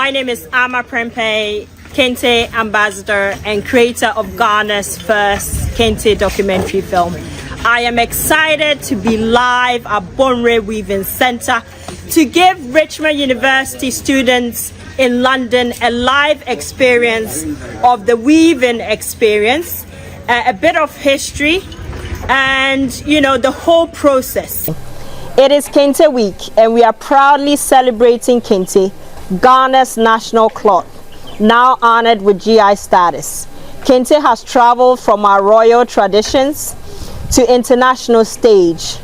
My name is Amma Prempeh, Kente ambassador and creator of Ghana's first Kente documentary film. I am excited to be live at Bonwire Weaving Center to give Richmond University students in London a live experience of the weaving experience, a bit of history, and the whole process. It is Kente Week, and we are proudly celebrating Kente, Ghana's national cloth, now honored with GI status. Kente has traveled from our royal traditions to international stage.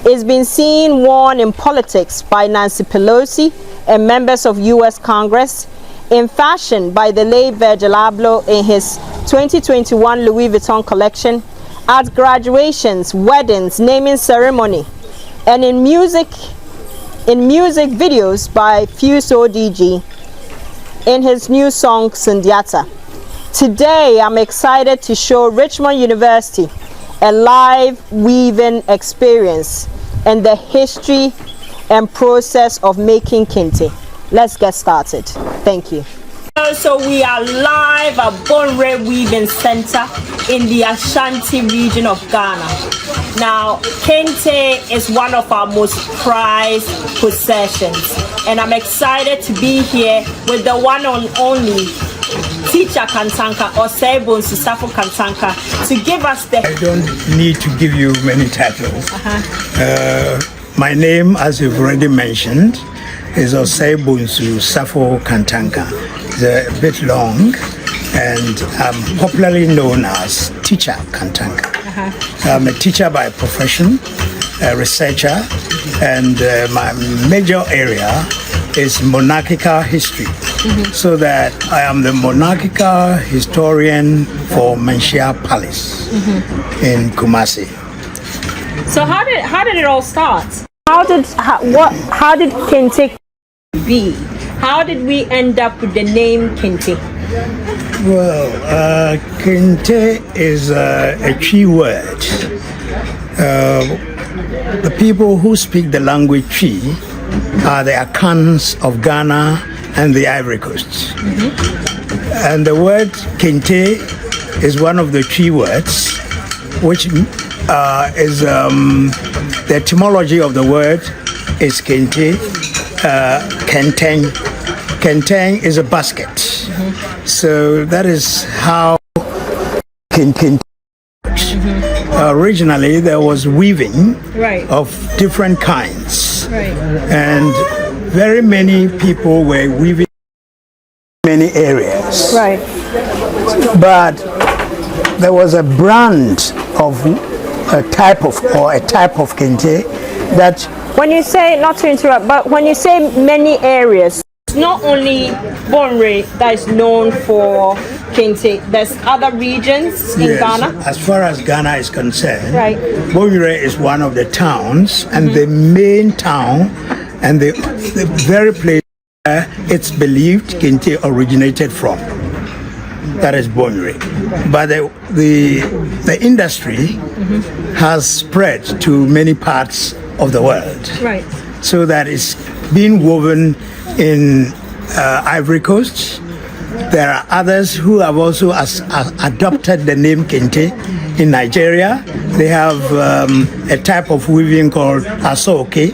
It's been seen worn in politics by Nancy Pelosi and members of US Congress, in fashion by the late Virgil Abloh in his 2021 Louis Vuitton collection, at graduations, weddings, naming ceremony, and in music videos by Fuse ODG in his new song Sundiata. Today I'm excited to show Richmond University a live weaving experience and the history and process of making Kente. Let's get started. Thank you. So we are live at Bonwire Weaving Center in the Ashanti region of Ghana. Now, Kente is one of our most prized possessions, and I'm excited to be here with the one and only teacher Kantanka, or Sebo Susafo Kantanka, to give us the... I don't need to give you many titles. My name, as you've already mentioned, is Osebunsu Safo Kantanka. It's a bit long, and I'm popularly known as Teacher Kantanka. I'm a teacher by profession, a researcher, and my major area is monarchical history. So that I am the monarchical historian for Menchia Palace in Kumasi. So how did it all start? How did Kente be? How did we end up with the name Kente? Well, Kente is a Twi word. The people who speak the language Twi are the Akans of Ghana and the Ivory Coast. And the word Kente is one of the Twi words, which is the etymology of the word is Kente, Kenteng. Kenteng is a basket. So that is how Kente. Originally there was weaving of different kinds. And very many people were weaving in many areas. But there was a brand of a type of Kente that... When you say, not to interrupt, but when you say many areas, it's not only Bonwire that is known for Kente. There's other regions in Ghana. As far as Ghana is concerned, Bonwire is one of the towns, and the main town, and the very place where it's believed Kente originated from. That is Bonwire. But the industry has spread to many parts of the world. So that it's being woven in Ivory Coast. There are others who have also adopted the name Kente in Nigeria. They have a type of weaving called asoke,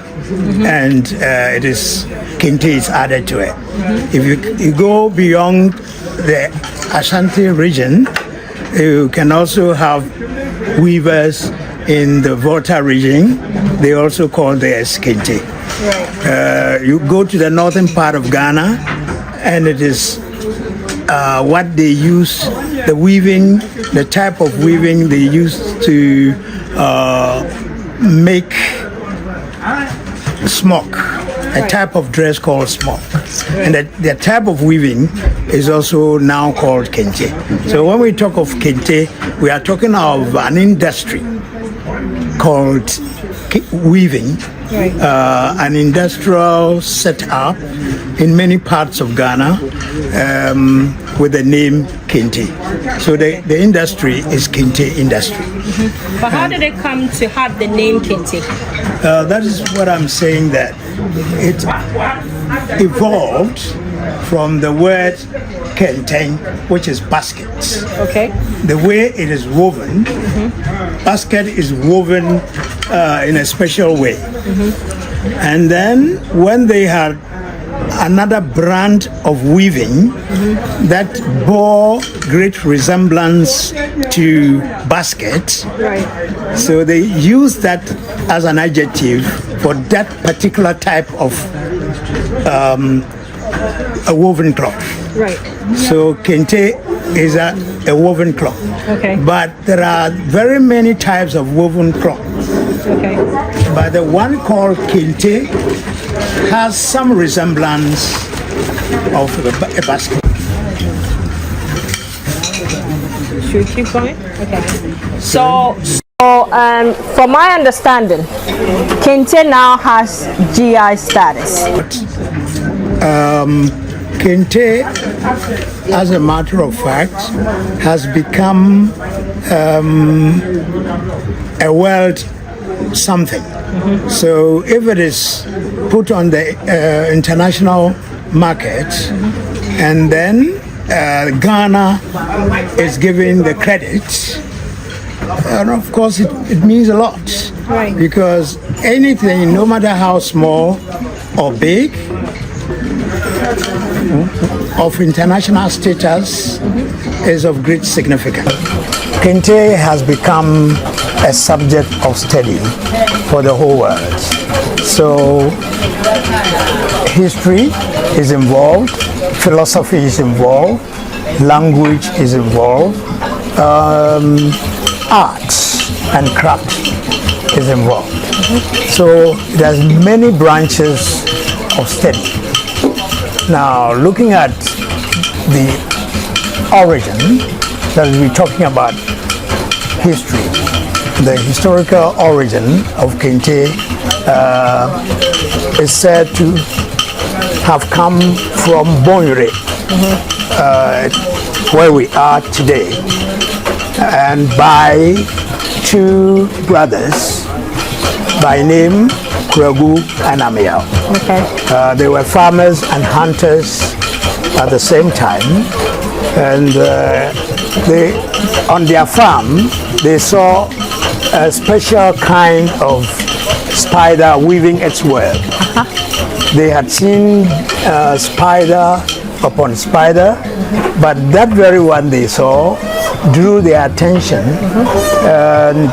and it is Kente is added to it. If you go beyond the Ashanti region, you can also have weavers in the Volta region. They also call theirs Kente. You go to the northern part of Ghana, and it is what they use, the type of weaving they use to make smock, a type of dress called smock. And the type of weaving is also now called Kente. So when we talk of Kente, we are talking of an industry called weaving, an industrial setup in many parts of Ghana with the name Kente. So the industry is Kente industry. But how did it come to have the name Kente? That is what I'm saying, that it evolved from the word kenten, which is basket. Okay. The way it is woven, basket is woven in a special way. And then when they had another brand of weaving that bore great resemblance to basket, Right. so they used that as an adjective for that particular type of a woven cloth. Right. So kente is a woven cloth. Okay. But there are very many types of woven cloth. Okay. But the one called kente has some resemblance of a basket. Should we keep going? Okay. So from my understanding, kente now has GI status. Kente, as a matter of fact, has become a world something. So if it is put on the international market, and then Ghana is given the credit, and of course it means a lot. Right. Because anything, no matter how small or big, of international status is of great significance. Kente has become a subject of study for the whole world. So history is involved, philosophy is involved, language is involved, arts and craft is involved. So there's many branches of study. Now, looking at the origin, that we're talking about history, the historical origin of kente is said to have come from Bonwire, where we are today, and by two brothers by name Kragu and Amiel. Okay. They were farmers and hunters at the same time, and they, on their farm, they saw a special kind of spider weaving its web. They had seen spider upon spider, but that very one they saw drew their attention, and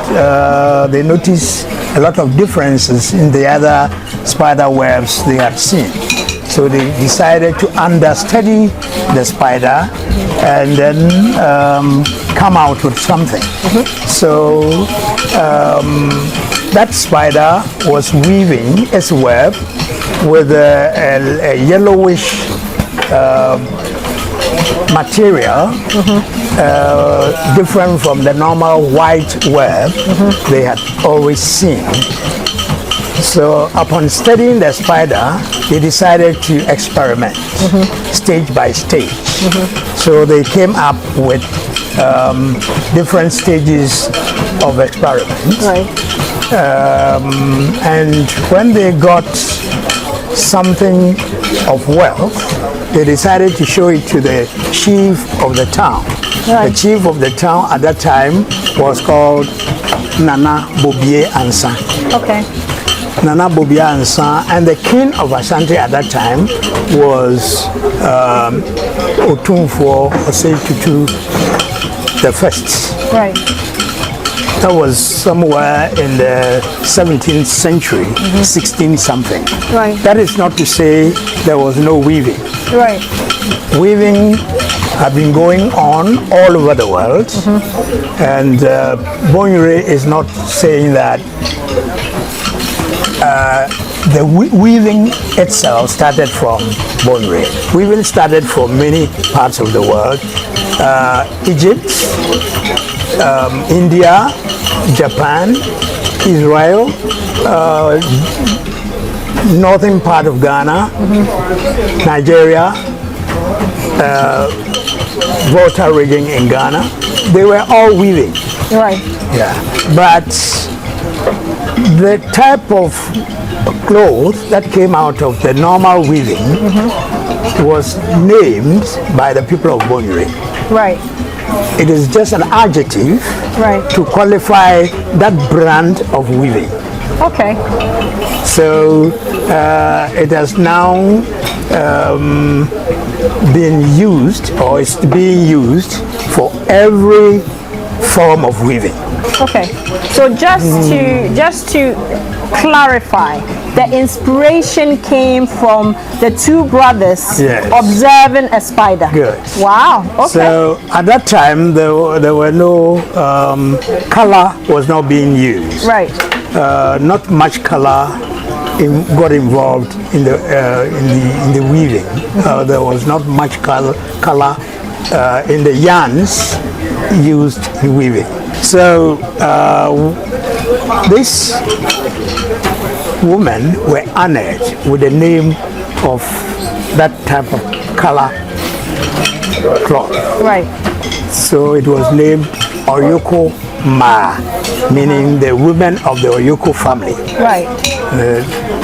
they noticed a lot of differences in the other spider webs they had seen. So they decided to understudy the spider and then come out with something. So that spider was weaving its web with a yellowish material, different from the normal white web they had always seen. So upon studying the spider, they decided to experiment stage by stage. So they came up with different stages of experiment. Right. And when they got something of wealth, they decided to show it to the chief of the town. Right. The chief of the town at that time was called Nana Bobie Ansa. Okay. Nana Bobie Ansa, and the king of Ashanti at that time was Otumfuo Osei-Tutu the first. Right. That was somewhere in the 17th century, 16 something. Right. That is not to say there was no weaving. Right. Weaving had been going on all over the world, and Bonwire is not saying that the weaving itself started from Bonwire. Weaving started from many parts of the world. Egypt, India, Japan, Israel, northern part of Ghana, Nigeria, Volta region in Ghana. They were all weaving. Right. Yeah, but the type of cloth that came out of the normal weaving was named by the people of Bonwire. Right. It is just an adjective to qualify that brand of weaving. Okay. So it has now been used, or it's being used for every form of weaving. Okay. So just to clarify, the inspiration came from the two brothers observing a spider. Good. Wow. Okay. So at that time, there were no color was not being used. Right. Not much color got involved in the weaving. There was not much color in the yarns used in weaving. So this women were honored with the name of that type of color cloth. Right. So it was named Oyoko Ma, meaning the women of the Oyoko family. Right.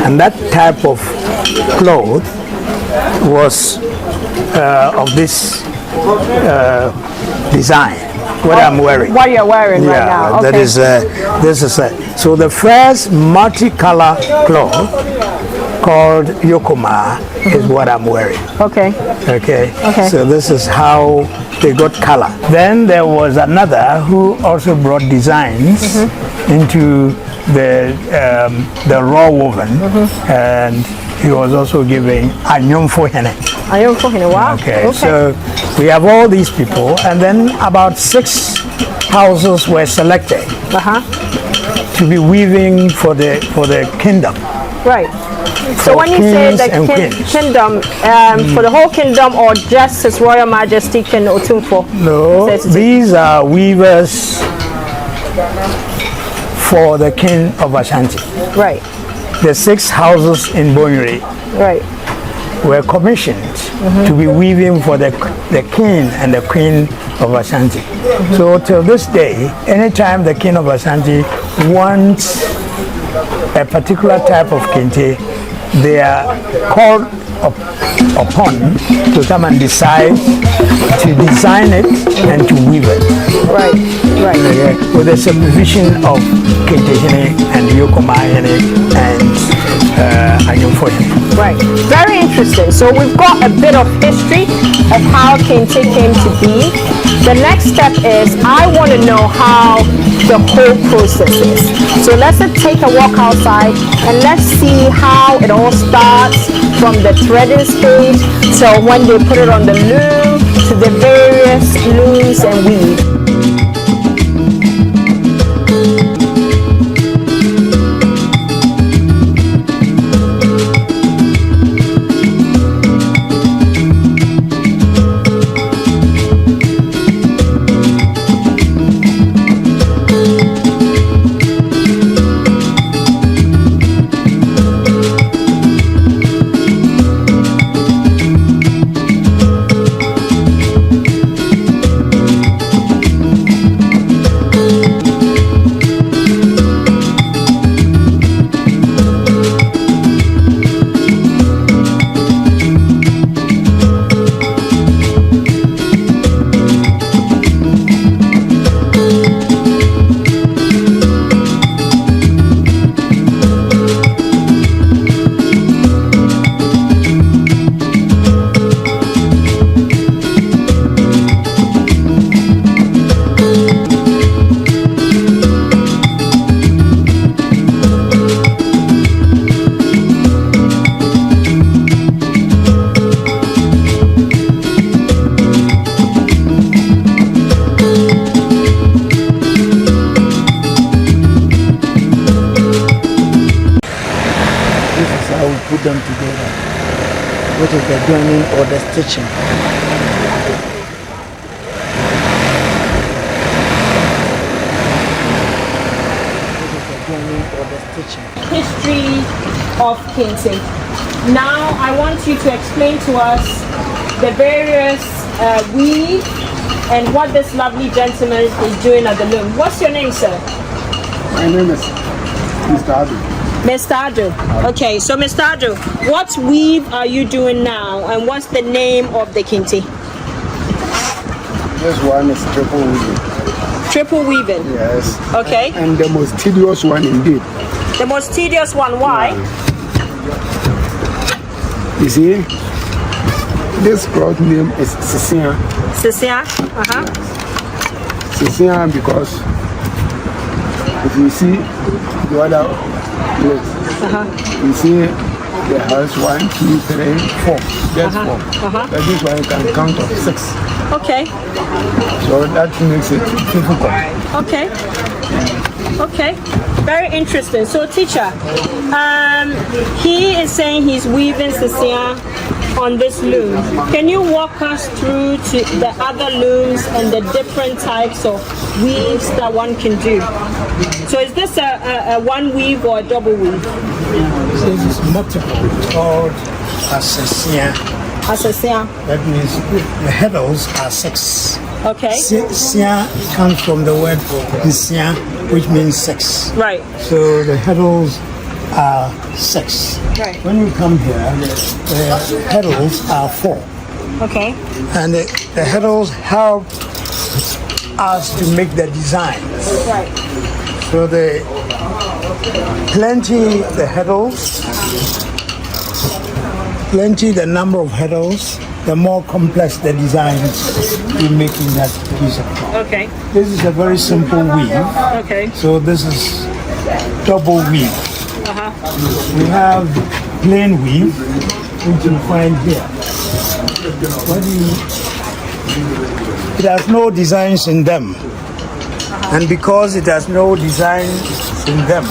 And that type of cloth was of this design. What I'm wearing. What you're wearing right now. Okay. That is this is so the first multicolor cloth called Yokoma is what I'm wearing. Okay. Okay. So this is how they got color. Then there was another who also brought designs into the raw woven, and he was also giving Anyomfo Hene. Anyomfo Hene, wow. Okay, so we have all these people, and then about 6 houses were selected to be weaving for the kingdom. Right. So when you say the kingdom, for the whole kingdom, or just His Royal Majesty King Otumfo? No, these are weavers for the King of Ashanti. Right. The 6 houses in Bonwire were commissioned to be weaving for the King and the Queen of Ashanti. So till this day, anytime the King of Ashanti wants a particular type of kente, they are called upon to come and decide to design it and to weave it. Right. With the supervision of Kente Hene and Yokoma Hene and Anyomfo Hene. Right. Very interesting. So we've got a bit of history of how kente came to be. The next step is I want to know how the whole process is. So let's take a walk outside and let's see how it all starts from the threading stage till when they put it on the loom to the various looms and weave. Put them together, which is the joining or the stitching. History of kente. Now I want you to explain to us the various weave and what this lovely gentleman is doing at the loom. What's your name, sir? My name is Mr. Abi. Mr. Ado. Okay, so Mr. Ado, what weave are you doing now, and what's the name of the kente? This one is triple weaving. Triple weaving. Yes. Okay. And the most tedious one indeed. The most tedious one. Why? You see, this cloth name is Sicilian. Sicilian. Sicilian because if you see the other place, you see the house 1, 2, 3, 4. That's 4. But this one you can count of 6. Okay. So that makes it difficult. Okay. Okay. Very interesting. So, teacher, he is saying he's weaving Sicilian on this loom. Can you walk us through to the other looms and the different types of weaves that one can do? So, is this a one weave or a double weave? This is multiple. It's called Assassin. Assassin. That means the heddles are 6. Okay. Sien comes from the word sien, which means 6. Right. So the heddles are 6. Right. When you come here, the heddles are 4. Okay. And the heddles help us to make the designs. Right. So the number of heddles, the more complex the designs you make in that piece of cloth. Okay. This is a very simple weave. Okay. So this is double weave. We have plain weave, which you find here. It has no designs in them. And because it has no designs in them,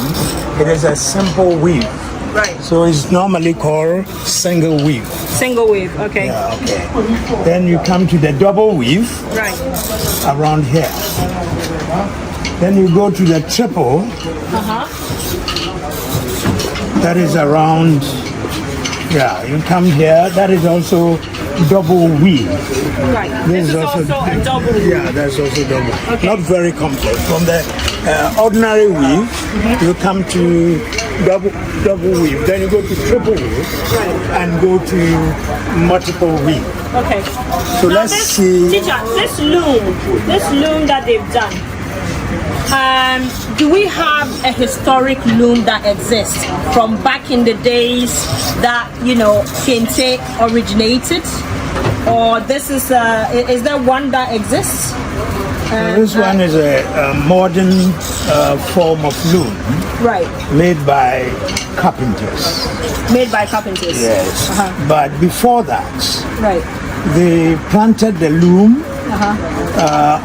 it is a simple weave. Right. So it's normally called single weave. Single weave. Okay. Yeah, okay. Then you come to the double weave. Right. Around here. Then you go to the triple. That is around. Yeah, you come here. That is also double weave. Right. This is also a double weave. Yeah, that's also double. Okay. Not very complex. From the ordinary weave, you come to double weave. Then you go to triple weave, and go to multiple weave. Okay. So Now let's see. Teacher, this loom that they've done. Do we have a historic loom that exists from back in the days that kente originated, or this is there one that exists? This one is a modern form of loom. Right. Made by carpenters. Made by carpenters. Yes. But before that, right, they planted the loom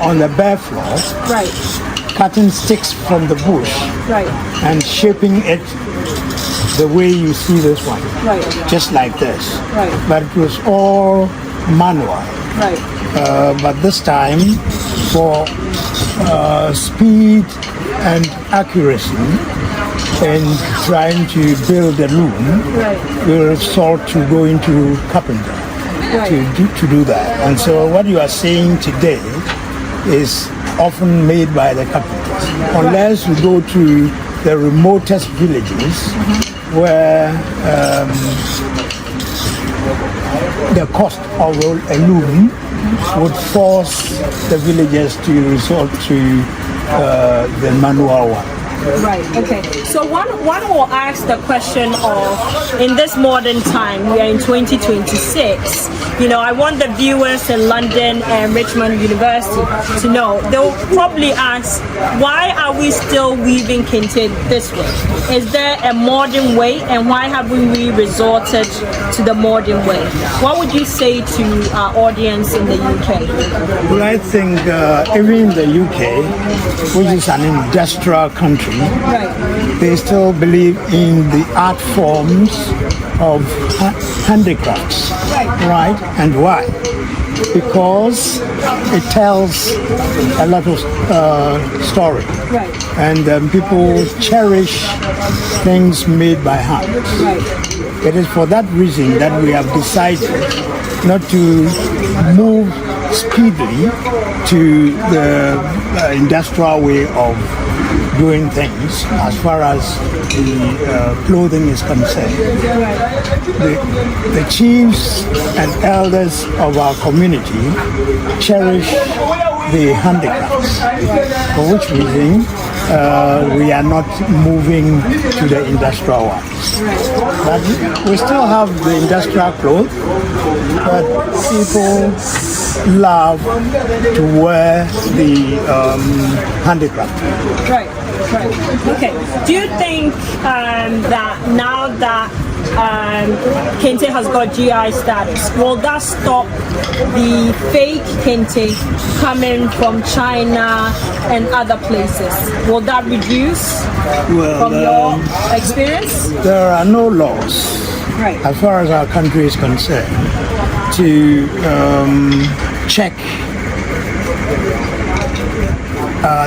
on the bare floor. Right. Cutting sticks from the bush. Right. And shaping it the way you see this one. Right. Just like this. Right. But it was all manual. Right. But this time, for speed and accuracy in trying to build a loom, we resort to go into carpenter to do that. And so what you are seeing today is often made by the carpenters, unless you go to the remotest villages where the cost of a loom would force the villagers to resort to the manual one. Right. Okay. So one will ask the question of, in this modern time, we are in 2026. I want the viewers in London and Richmond University to know. They'll probably ask, why are we still weaving kente this way? Is there a modern way, and why haven't we resorted to the modern way? What would you say to our audience in the UK? Well, I think even in the UK, which is an industrial country, they still believe in the art forms of handicrafts. Right? And why? Because it tells a lot of story. Right. And people cherish things made by hand. Right. It is for that reason that we have decided not to move speedily to the industrial way of doing things as far as the clothing is concerned. The chiefs and elders of our community cherish the handicrafts, for which reason we are not moving to the industrial ones. But we still have the industrial clothes, but people love to wear the handicraft. Right. Okay. Do you think that now that Kente has got GI status, will that stop the fake Kente coming from China and other places? Will that reduce from your experience? There are no laws, as far as our country is concerned, to check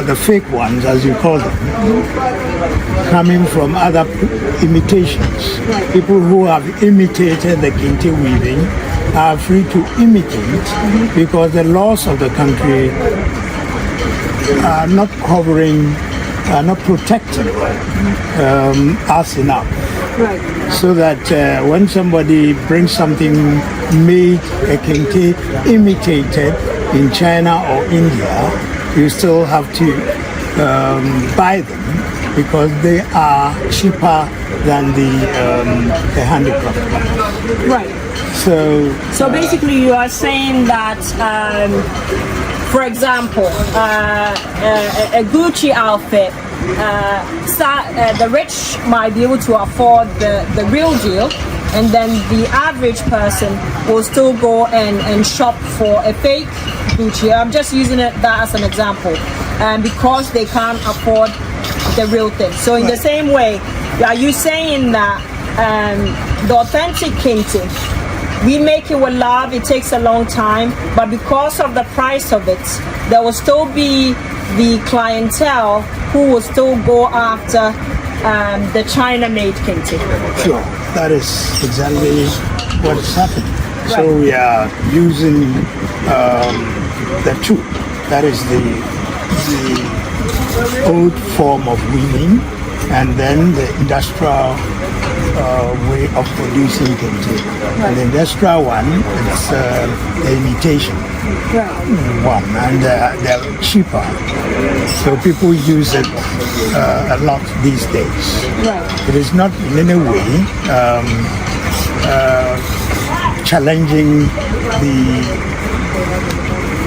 the fake ones, as you call them, coming from other imitations. People who have imitated the Kente weaving are free to imitate because the laws of the country are not covering, are not protecting us enough. So that when somebody brings something made a Kente imitated in China or India, you still have to buy them because they are cheaper than the handicraft. Right. So basically you are saying that for example a Gucci outfit, the rich might be able to afford the real deal, and then the average person will still go and shop for a fake Gucci. I'm just using that as an example, because they can't afford the real thing. So in the same way, are you saying that the authentic Kente, we make it with love, it takes a long time, but because of the price of it, there will still be the clientele who will still go after the China-made Kente? Sure, that is exactly what is happening. So we are using the two. That is the old form of weaving, and then the industrial way of producing Kente. And the industrial one is the imitation one, and they're cheaper. So people use it a lot these days. It is not in any way challenging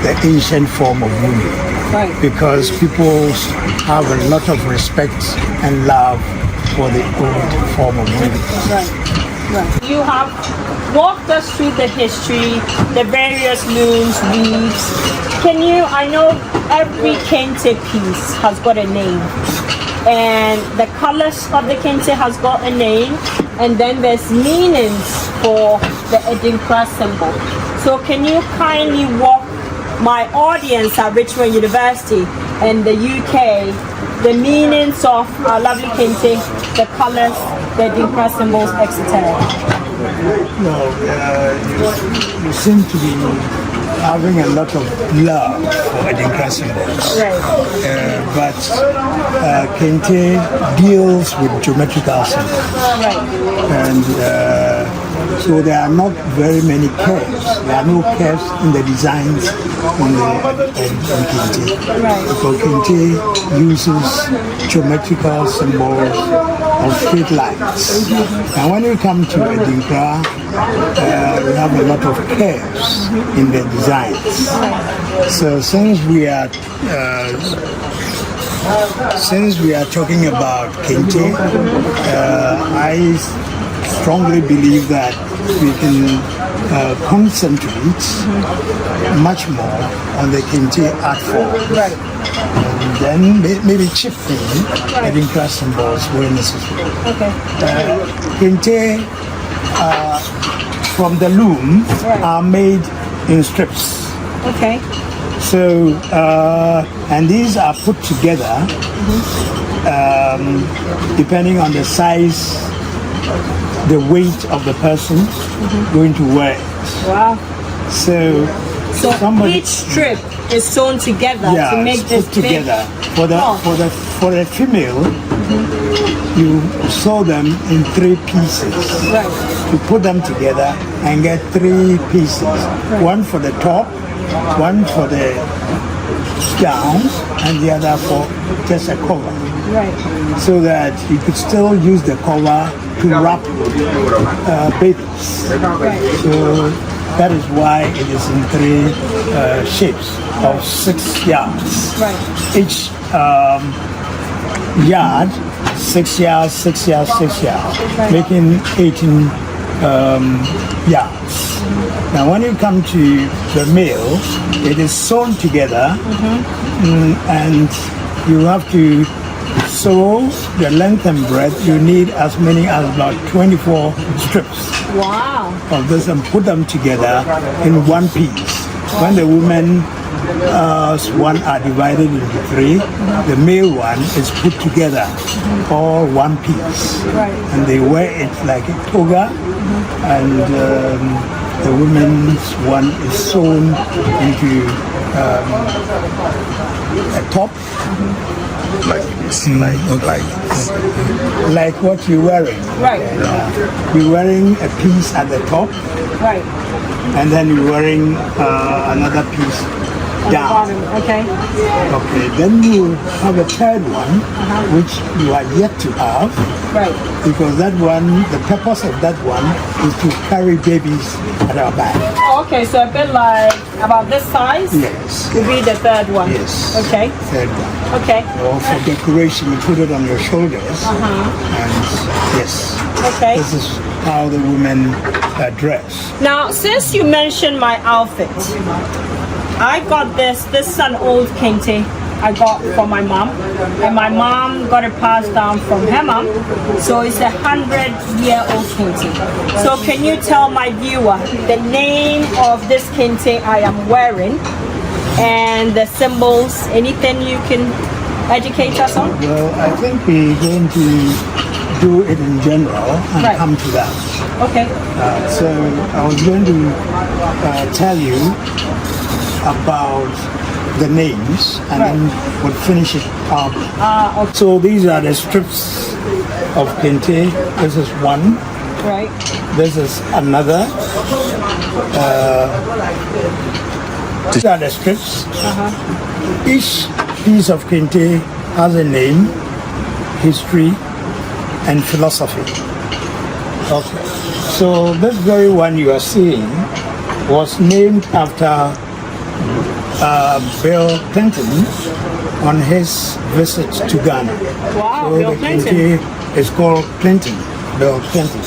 the ancient form of weaving, because people have a lot of respect and love for the old form of weaving. You have walked us through the history, the various looms, weaves. I know every Kente piece has got a name, and the colors of the Kente has got a name, and then there's meanings for the Edinkra symbol. So can you kindly walk my audience at Richmond University and the UK, the meanings of our lovely Kente, the colors, the Edinkra symbols, etc.? Well, you seem to be having a lot of love for Edinkra symbols. But Kente deals with geometrical symbols. And so there are not very many curves. There are no curves in the designs in Kente. Because Kente uses geometrical symbols of straight lines. And when you come to Edinkra, we have a lot of curves in the designs. So since we are talking about Kente, I strongly believe that we can concentrate much more on the Kente art form. And then maybe chip in Edinkra symbols where necessary. Kente from the loom are made in strips. So, and these are put together depending on the size, the weight of the person going to wear it. So So each strip is sewn together to make this put together. For the female, you sew them in 3 pieces. Right. You put them together and get 3 pieces. Right. One for the top, one for the gowns, and the other for just a cover. Right. So that you could still use the cover to wrap babies. Right. So that is why it is in 3 shapes of 6 yards. Right. Each yard, 6 yards, 6 yards, 6 yards, making 18 yards. Now when you come to the male, it is sewn together, and you have to sew the length and breadth. You need as many as about 24 strips of this and put them together in 1 piece. When the women one are divided into 3, the male one is put together, all 1 piece, and they wear it like a toga, and the women's one is sewn into a top, like what you're wearing. Right. You're wearing a piece at the top, Right. and then you're wearing another piece down. Okay. Okay, then you have a third one, which you are yet to have, Right. because that one, the purpose of that one is to carry babies at our back. Okay, so a bit like about this size. Yes. Will be the third one. Yes. Okay. Third one. Okay. Or for decoration, you put it on your shoulders. And yes. Okay. This is how the women dress. Now, since you mentioned my outfit, I got this. This is an old kente I got from my mom, and my mom got it passed down from her mom. So it's 100-year-old kente. So can you tell my viewer the name of this kente I am wearing and the symbols? Anything you can educate us on? Well, I think we're going to do it in general and come to that. Okay. So I was going to tell you about the names, and then we'll finish it up. Okay. So these are the strips of kente. This is one. Right. This is another. These are the strips. Each piece of kente has a name, history, and philosophy. Okay. So this very one you are seeing was named after Bill Clinton on his visit to Ghana. Wow, So Bill the Clinton. kente is called Clinton, Bill Clinton.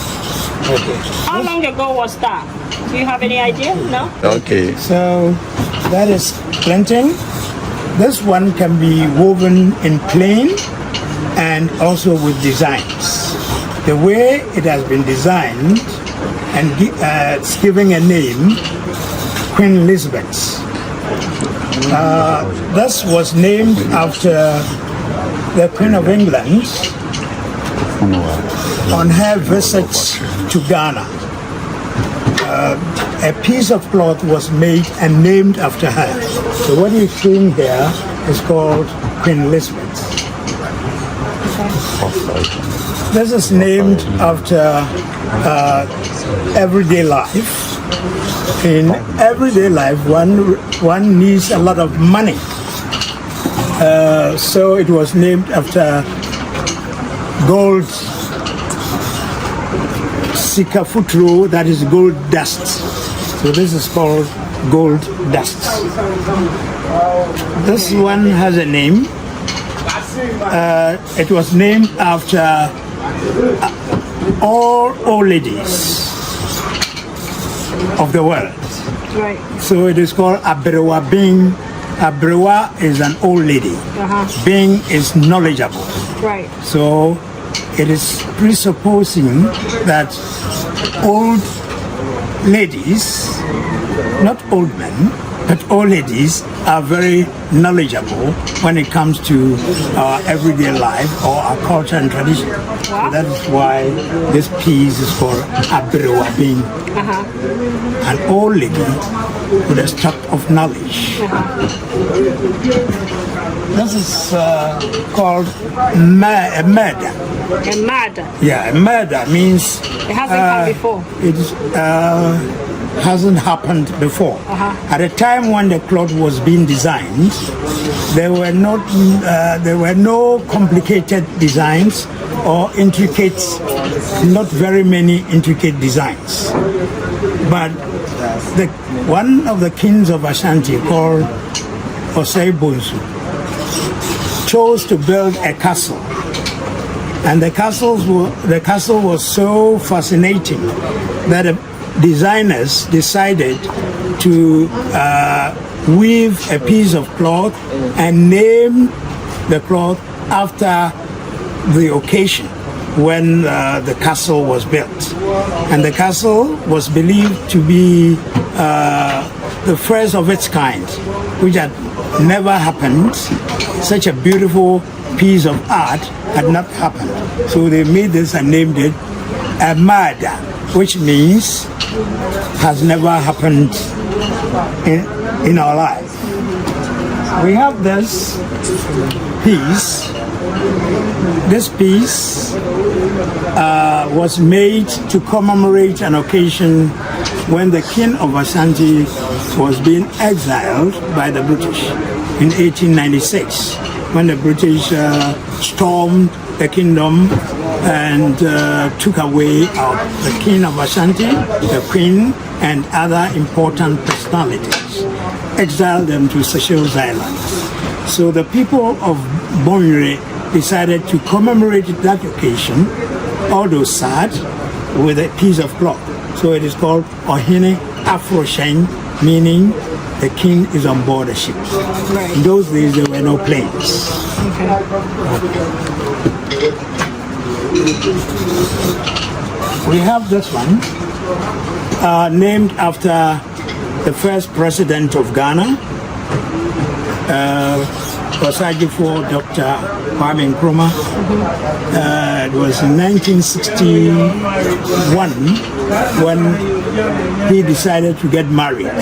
Okay. How long ago was that? Do you have any idea? No? Okay. So that is Clinton. This one can be woven in plain and also with designs. The way it has been designed and it's giving a name, Queen Elizabeth. This was named after the Queen of England on her visit to Ghana. A piece of cloth was made and named after her. So what you're seeing here is called Queen Elizabeth. This is named after everyday life. In everyday life, one needs a lot of money. So it was named after gold sikafutro, that is gold dust. So this is called gold dust. This one has a name. It was named after all old ladies of the world. Right. So it is called Abrewa Bing. Abrewa is an old lady. Bing is knowledgeable. Right. So it is presupposing that old ladies, not old men, but old ladies are very knowledgeable when it comes to our everyday life or our culture and tradition. So that is why this piece is called Abrewabin, an old lady with a stock of knowledge. This is called a murder. A murder. Yeah, a murder means It hasn't come before. It hasn't happened before. At the time when the cloth was being designed, there were no complicated designs or intricate, not very many intricate designs. But one of the kings of Ashanti, called Osei Bonsu, chose to build a castle. And the castle was so fascinating that the designers decided to weave a piece of cloth and name the cloth after the occasion when the castle was built. And the castle was believed to be the first of its kind, which had never happened. Such a beautiful piece of art had not happened. So they made this and named it a murder, which means has never happened in our life. We have this piece. This piece was made to commemorate an occasion when the king of Ashanti was being exiled by the British in 1896, when the British stormed the kingdom and took away the king of Ashanti, the queen, and other important personalities, exiled them to Seychelles Islands. So the people of Bonwire decided to commemorate that occasion, although sad, with a piece of cloth. So it is called Ohene Afroshen, meaning the king is on board a ship. Right. In those days, there were no planes. We have this one, named after the first president of Ghana, Osajifo Dr. Kwame Nkrumah. It was in 1961 when he decided to get married.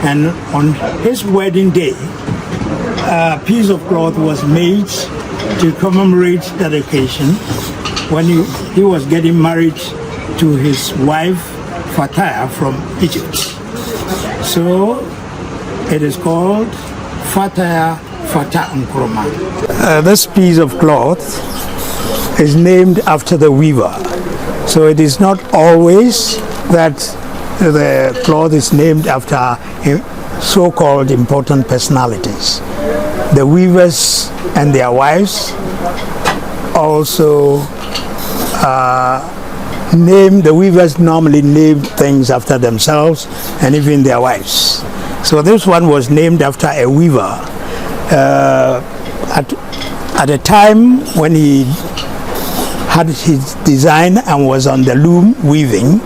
And on his wedding day, a piece of cloth was made to commemorate that occasion when he was getting married to his wife, Fataya, from Egypt. So it is called Fataya Fata Nkrumah. This piece of cloth is named after the weaver. So it is not always that the cloth is named after so-called important personalities. The weavers and their wives also the weavers normally name things after themselves and even their wives. So this one was named after a weaver. At a time when he had his design and was on the loom weaving,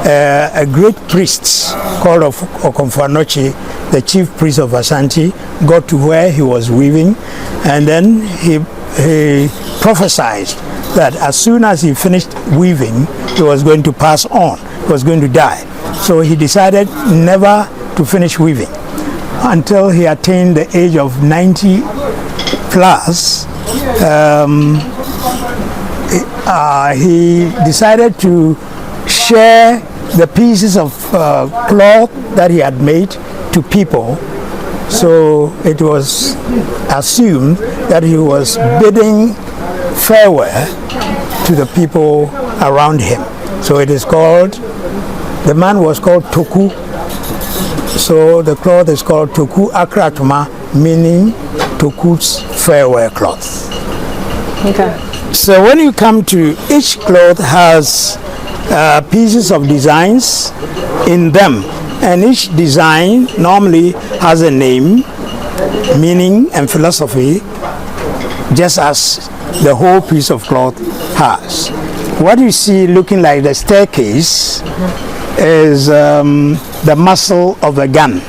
a great priest called Okomfanochi, the chief priest of Ashanti, got to where he was weaving, and then he prophesied that as soon as he finished weaving, he was going to pass on, he was going to die. So he decided never to finish weaving until he attained the age of 90 plus. He decided to share the pieces of cloth that he had made to people. So it was assumed that he was bidding farewell to the people around him. So it is called, the man was called Toku. So the cloth is called Toku Akratuma, meaning Toku's farewell cloth. Okay. So when you come to, each cloth has pieces of designs in them, and each design normally has a name, meaning, and philosophy, just as the whole piece of cloth has. What you see looking like the staircase is the muzzle of a gun.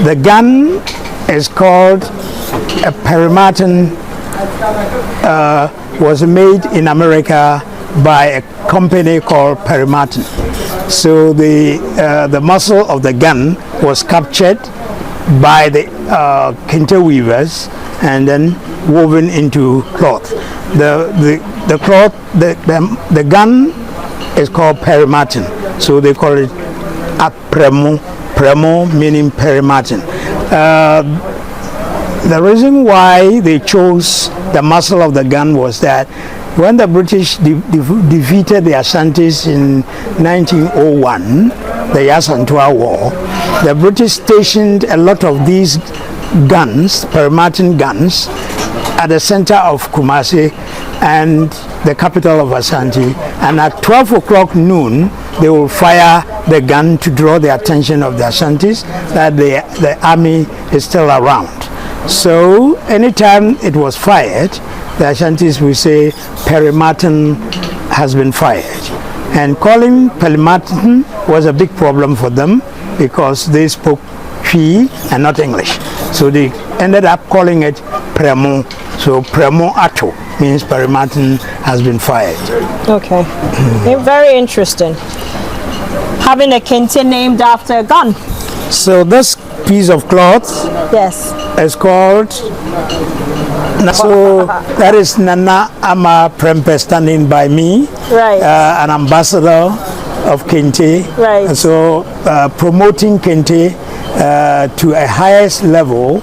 The gun is called a Perimartin, was made in America by a company called Perimartin. So the muzzle of the gun was captured by the kente weavers and then woven into cloth. The cloth, the gun is called Perimartin, so they call it Premo, meaning Perimartin. The reason why they chose the muzzle of the gun was that when the British defeated the Ashantis in 1901, the Yasantua War, the British stationed a lot of these guns, Perimartin guns, at the center of Kumasi and the capital of Ashanti, and at 12 o'clock noon they will fire the gun to draw the attention of the Ashantis that the army is still around. So anytime it was fired, the Ashantis will say Perimartin has been fired, and calling Perimartin was a big problem for them because they spoke Twi and not English, so they ended up calling it Premo. So Premo Ato means Perimartin has been fired. Okay. Very interesting. Having a kente named after a gun. So this piece of cloth, yes, is called, so that is Nana Amma Prempeh standing by me, right, an ambassador of kente, right. And so promoting kente to a highest level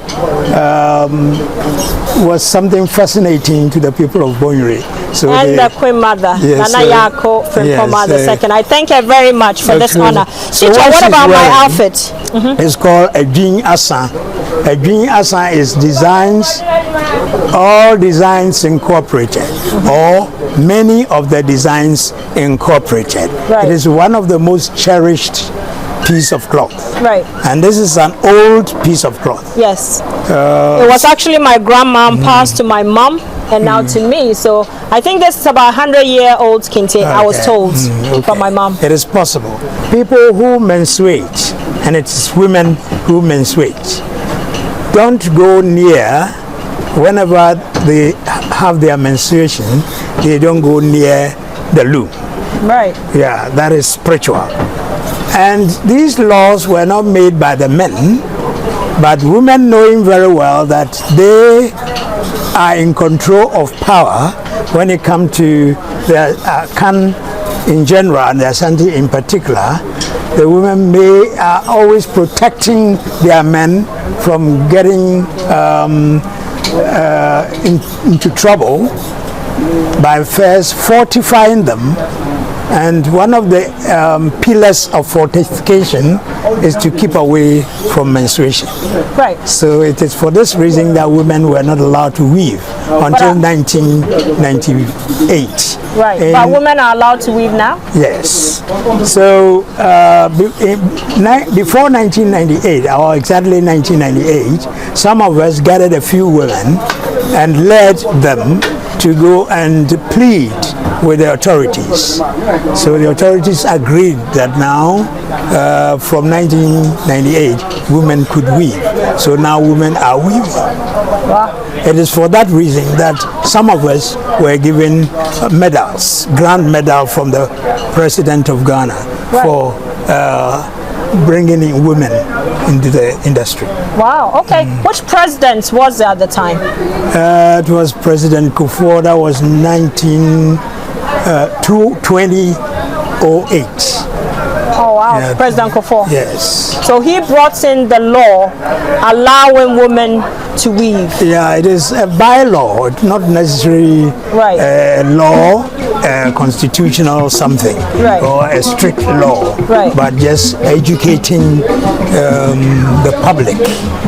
was something fascinating to the people of Bonwire. So and the Queen Mother, yes, Nana Yako Frimpong II. I thank her very much for this honor. So what about my outfit? It's called a Jin Asan. A Jin Asan is designs, all designs incorporated, or many of the designs incorporated. Right. It is one of the most cherished piece of cloth. Right. And this is an old piece of cloth. Yes. It was actually my grandma passed to my mom and now to me. So I think this is about 100-year-old kente, okay. I was told from my mom. It is possible. People who menstruate, and it's women who menstruate, don't go near, whenever they have their menstruation, they don't go near the loom. Right. Yeah, that is spiritual. And these laws were not made by the men, but women knowing very well that they are in control of power when it comes to the Kan in general and the Ashanti in particular. The women are always protecting their men from getting into trouble by first fortifying them. And one of the pillars of fortification is to keep away from menstruation. Right. So it is for this reason that women were not allowed to weave until 1998. Right. But women are allowed to weave now? Yes. So before 1998, or exactly 1998, some of us gathered a few women and led them to go and plead with the authorities. So the authorities agreed that now, from 1998, women could weave. So now women are weaving. Wow. It is for that reason that some of us were given medals, grand medal from the President of Ghana, right, for bringing in women into the industry. Wow, okay. Which president was there at the time? It was President Kufuor. That was 2008. Oh wow, yeah. President Kufuor. Yes. So he brought in the law allowing women to weave. Yeah, it is a bylaw, not necessarily right, a law, constitutional something, right, or a strict law, right, but just educating the public,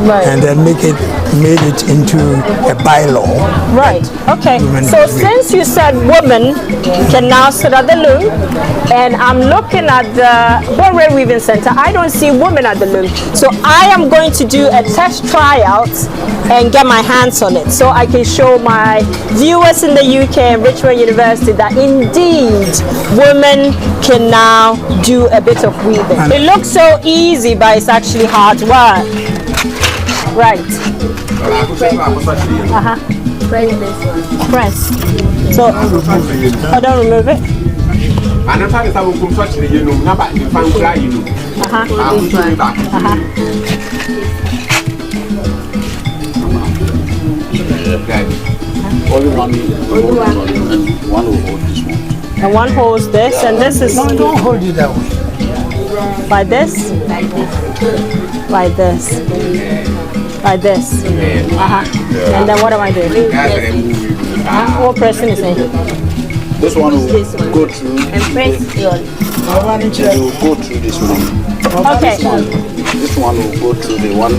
right, and then made it into a bylaw. Right. Okay. So since you said women can now sit at the loom, and I'm looking at the Bonwire Weaving Center, I don't see women at the loom. So I am going to do a test tryout and get my hands on it so I can show my viewers in the UK and Richmond University that indeed women can now do a bit of weaving. It looks so easy, but it's actually hard work. Right. Press. So, I don't remove it. Only one will hold this one. And one holds this, and this is No, don't hold it that way. like this, like this, like this. And then what am I doing? What pressing is it? This one will go through. And press your. It will go through this one. Okay. This one will go through the one.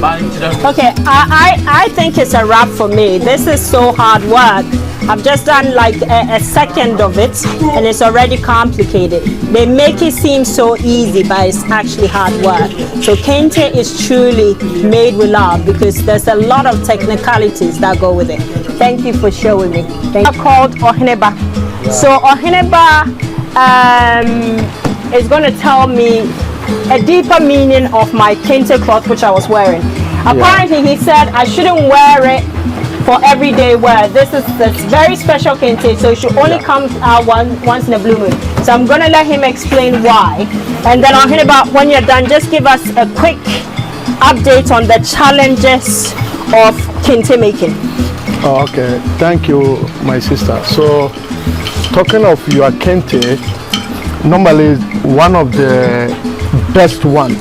Okay, I think it's a wrap for me. This is so hard work. I've just done like a second of it and it's already complicated. They make it seem so easy, but it's actually hard work. So Kente is truly made with love because there's a lot of technicalities that go with it. Thank you for showing me. Thank you. Called Oheneba. So Oheneba is going to tell me a deeper meaning of my Kente cloth which I was wearing. Apparently he said I shouldn't wear it for everyday wear. This is very special Kente, so it should only come out once in a blue moon. So I'm gonna let him explain why. And then on about when you're done, just give us a quick update on the challenges of Kente making. Oh, okay, thank you, my sister. So talking of your Kente, normally one of the best one.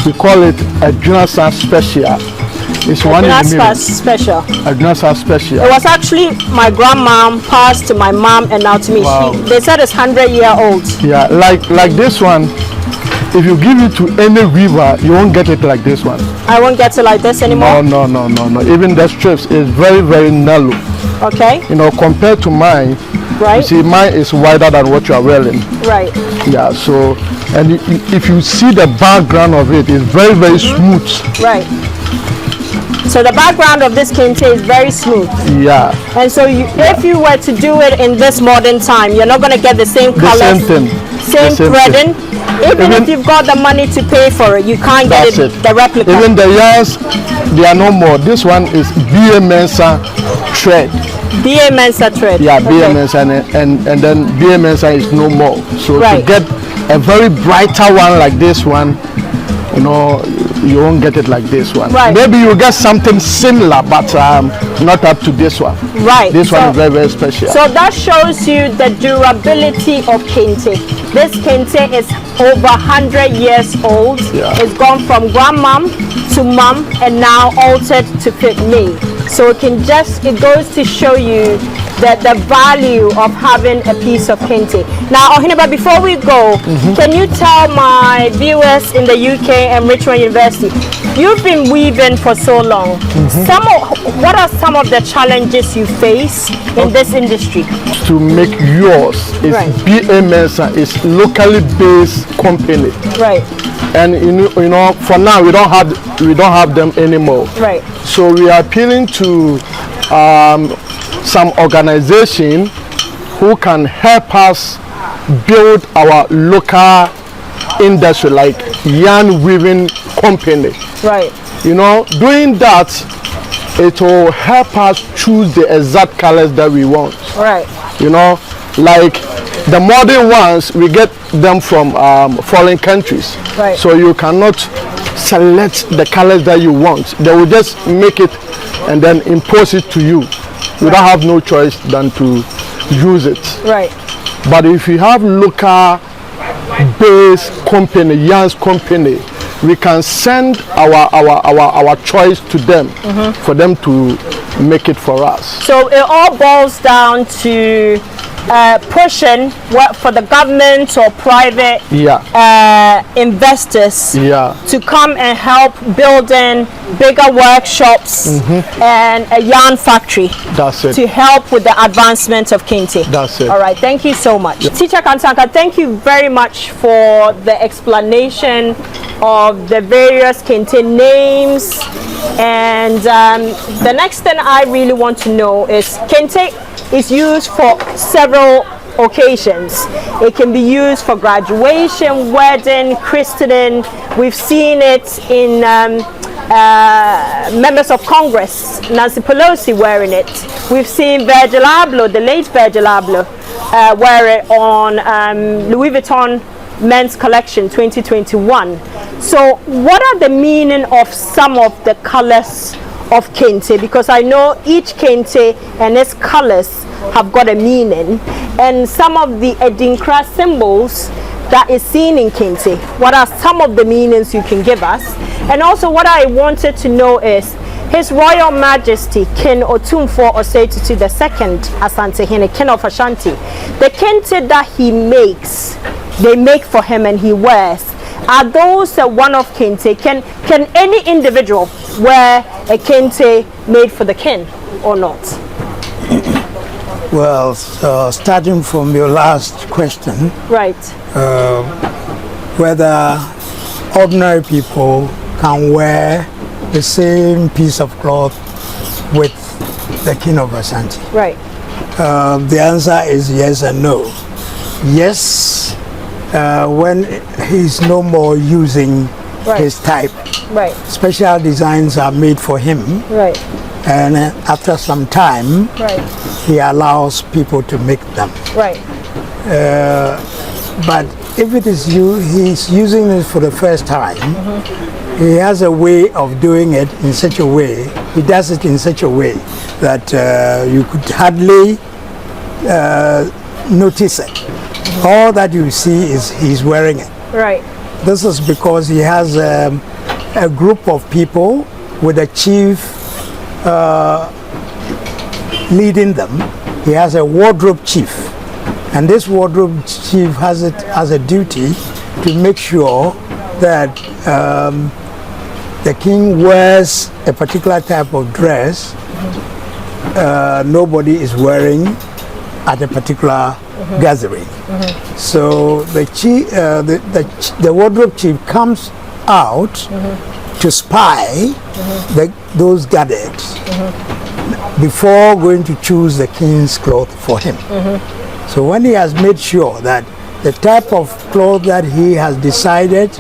We call it a Junasa special. It's one special. A Junasa special. It was actually my grandma passed to my mom and now to me. Wow. They said it's 100-year-old. Yeah, like this one. If you give it to any river, you won't get it like this one. I won't get it like this anymore. No. Even the strips is very, very narrow. Okay. You know, compared to mine. Right. You see, mine is wider than what you are wearing. Right. Yeah. So, and if you see the background of it, it's very, very smooth. Right. So the background of this Kente is very smooth. Yeah. And so if you were to do it in this modern time, you're not going to get the same colors, same thing. Same threading. Even if you've got the money to pay for it, you can't get it, the replica. Even the yarns, they are no more. This one is BA Mensa thread. BA Mensa thread. Yeah, BA Mensa and then BA Mensa is no more. So to get a very brighter one like this one, you know, you won't get it like this one. Right. Maybe you get something similar, but not up to this one. Right. This one is very, very special. So that shows you the durability of Kente. This Kente is over 100 years old. Yeah. It's gone from grandmom to mom and now altered to fit me. So it goes to show you that the value of having a piece of Kente. Now, Oheneba, before we go, can you tell my viewers in the UK and Richmond University, you've been weaving for so long. What are some of the challenges you face in this industry? To make yours is BA Mensa is locally based company. Right. And you know, for now we don't have them anymore. Right. So we are appealing to some organization who can help us build our local industry, like yarn weaving company. Right. You know, doing that, it will help us choose the exact colors that we want. Right. You know, like the modern ones, we get them from foreign countries. Right. So you cannot select the colors that you want. They will just make it and then impose it to you. You don't have no choice than to use it. Right. But if you have local base company, yarns company, we can send our choice to them for them to make it for us. So it all boils down to pushing for the government or private investors to come and help building bigger workshops and a yarn factory. That's it. To help with the advancement of Kente. That's it. All right, thank you so much. Teacher Kansanka, thank you very much for the explanation of the various Kente names. And the next thing I really want to know is Kente is used for several occasions. It can be used for graduation, wedding, christening. We've seen it in members of Congress, Nancy Pelosi, wearing it. We've seen Virgil Abloh, the late Virgil Abloh, wear it on Louis Vuitton Men's Collection 2021. So what are the meaning of some of the colors of kente? Because I know each kente and its colors have got a meaning, and some of the Edinkra symbols that is seen in kente. What are some of the meanings you can give us? And also what I wanted to know is His Royal Majesty King Otumfuo Osei-Tutu II Asantehene, King of Ashanti, the kente that he makes, they make for him and he wears, are those one of kente? Can any individual wear a kente made for the king or not? Well, starting from your last question, Right. whether ordinary people can wear the same piece of cloth with the King of Ashanti. Right. The answer is yes and no. Yes, when he's no more using his type. Right. Special designs are made for him. Right. And after some time, he allows people to make them. Right. But if it is he's using it for the first time, he has a way of doing it in such a way, he does it in such a way that you could hardly notice it. All that you see is he's wearing it. Right. This is because he has a group of people with a chief leading them. He has a wardrobe chief, and this wardrobe chief has it as a duty to make sure that the king wears a particular type of dress nobody is wearing at a particular gathering. So the chief, the wardrobe chief comes out to spy those gathered before going to choose the king's cloth for him. So when he has made sure that the type of cloth that he has decided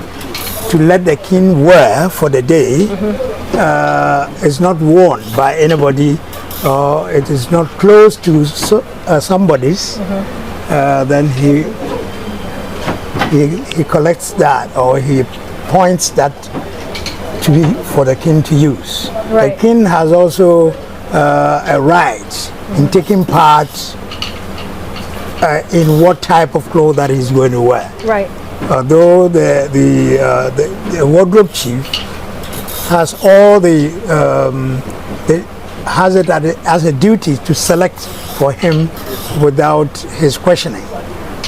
to let the king wear for the day is not worn by anybody, or it is not close to somebody's, then he collects that, or he points that to be for the king to use. Right. The king has also a right in taking part in what type of clothes that he's going to wear. Right. Although the wardrobe chief has all has it as a duty to select for him without his questioning.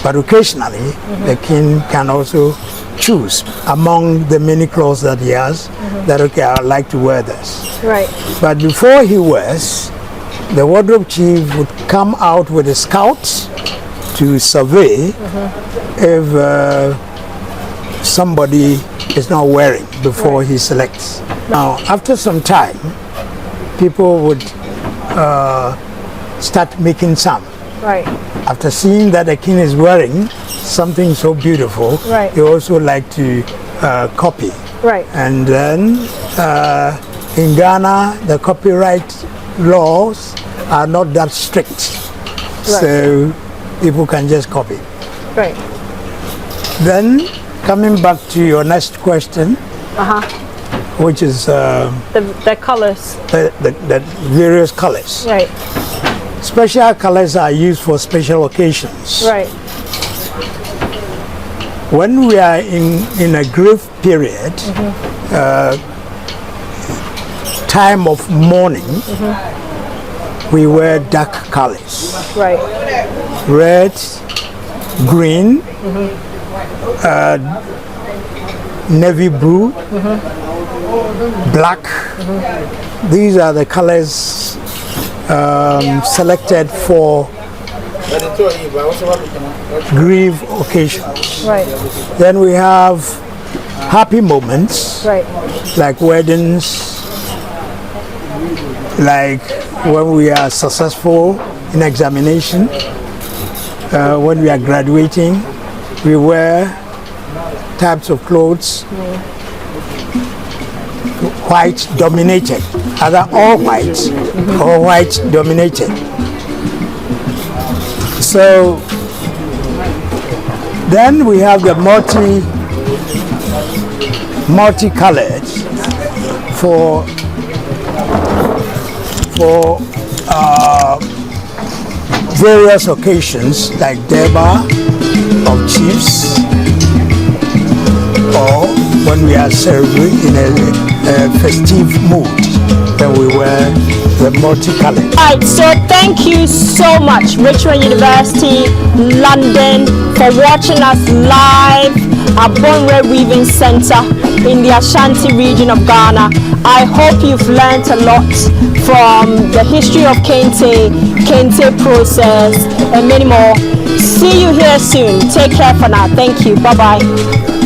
But occasionally, the king can also choose among the many clothes that he has that, okay, I would like to wear this. Right. But before he wears, the wardrobe chief would come out with a scout to survey if somebody is not wearing before he selects. Now, after some time, people would start making some. Right. After seeing that the king is wearing something so beautiful, they also like to copy. Right. And then in Ghana, the copyright laws are not that strict, so people can just copy. Right. Then coming back to your next question, which is the colors. the various colors. Right. Special colors are used for special occasions. Right. When we are in a grief period, time of mourning, we wear dark colors. Right. Red, green, navy blue, black. These are the colors selected for grief occasions. Right. Then we have happy moments, like weddings, like when we are successful in examination, when we are graduating, we wear types of clothes white dominated, other all white, all white dominated. So then we have the multicolored for various occasions like Durbar of chiefs, or when we are celebrating in a festive mood, then we wear the multicolored. Alright, so thank you so much, Richmond University, London, for watching us live at Bonwire Weaving Center in the Ashanti region of Ghana. I hope you've learned a lot from the history of Kente process, and many more. See you here soon. Take care for now. Thank you. Bye-bye.